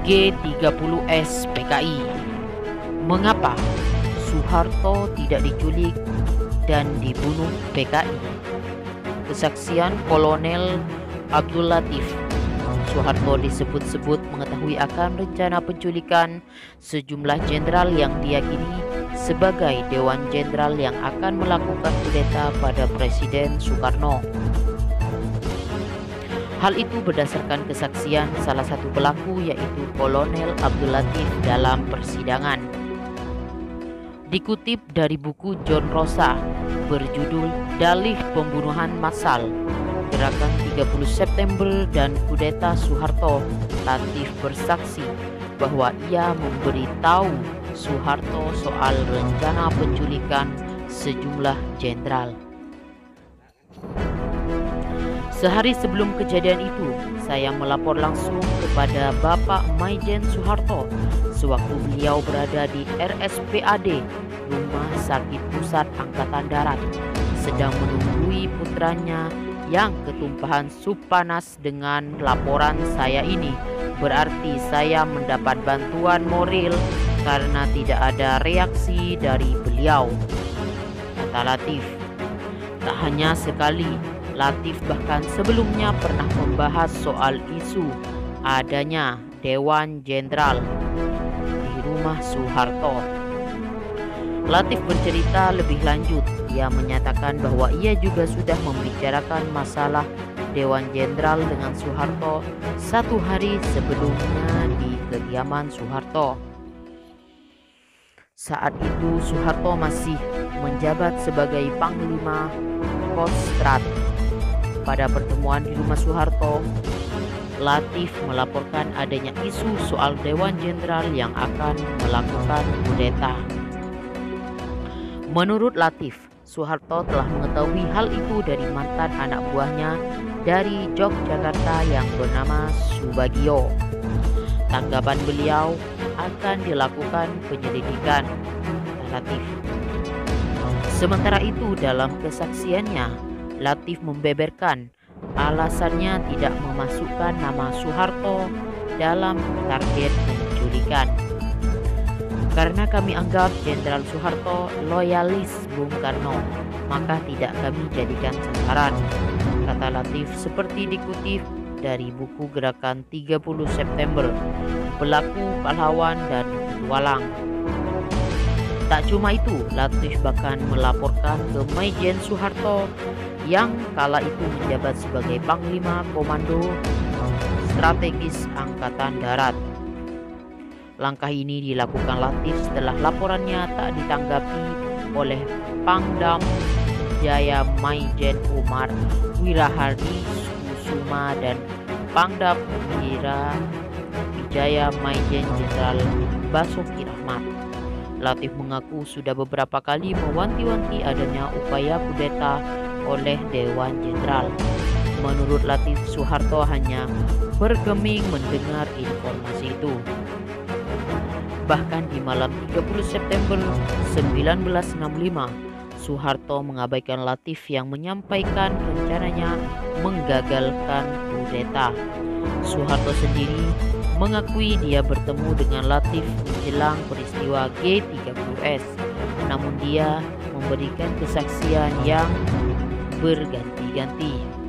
G30S PKI. Mengapa Soeharto tidak diculik dan dibunuh PKI? Kesaksian Kolonel Abdul Latif. Soeharto disebut-sebut mengetahui akan rencana penculikan sejumlah jenderal yang diyakini sebagai Dewan Jenderal yang akan melakukan kudeta pada Presiden Soekarno. Hal itu berdasarkan kesaksian salah satu pelaku, yaitu Kolonel Abdul Latif dalam persidangan. Dikutip dari buku John Rosa berjudul Dalih Pembunuhan Massal, Gerakan 30 September dan Kudeta Soeharto, Latif bersaksi bahwa ia memberitahu Soeharto soal rencana penculikan sejumlah jenderal. Sehari sebelum kejadian itu, saya melapor langsung kepada Bapak Maijen Soeharto sewaktu beliau berada di RSPAD, Rumah Sakit Pusat Angkatan Darat, sedang menunggui putranya yang ketumpahan sup panas. Dengan laporan saya ini, berarti saya mendapat bantuan moral karena tidak ada reaksi dari beliau, kata Latif. Tak hanya sekali, Latif bahkan sebelumnya pernah membahas soal isu adanya Dewan Jenderal di rumah Soeharto. Latif bercerita lebih lanjut. Ia menyatakan bahwa ia juga sudah membicarakan masalah Dewan Jenderal dengan Soeharto satu hari sebelumnya di kediaman Soeharto. Saat itu Soeharto masih menjabat sebagai Panglima Kostrad. Pada pertemuan di rumah Soeharto, Latif melaporkan adanya isu soal Dewan Jenderal yang akan melakukan kudeta. Menurut Latif, Soeharto telah mengetahui hal itu dari mantan anak buahnya dari Yogyakarta yang bernama Subagio. Tanggapan beliau akan dilakukan penyelidikan, kata Latif. Sementara itu, dalam kesaksiannya, Latif membeberkan alasannya tidak memasukkan nama Soeharto dalam target penculikan. Karena kami anggap Jenderal Soeharto loyalis Bung Karno, maka tidak kami jadikan sasaran, kata Latif seperti dikutip dari buku Gerakan 30 September, Pelaku Pahlawan dan Petualang. Tak cuma itu, Latif bahkan melaporkan ke Maijen Soeharto yang kala itu menjabat sebagai Panglima Komando Strategis Angkatan Darat. Langkah ini dilakukan Latif setelah laporannya tak ditanggapi oleh Pangdam Jaya Maijen Umar Wirahardi Kusuma dan Pangdam Wijaya Maijen Jenderal Basuki Rahmat. Latif mengaku sudah beberapa kali mewanti-wanti adanya upaya kudeta oleh Dewan Jenderal. Menurut Latif, Soeharto hanya bergeming mendengar informasi itu. Bahkan di malam 30 September 1965, Soeharto mengabaikan Latif yang menyampaikan rencananya menggagalkan kudeta. Soeharto sendiri mengakui dia bertemu dengan Latif menjelang peristiwa G30S, namun dia memberikan kesaksian yang berganti-ganti.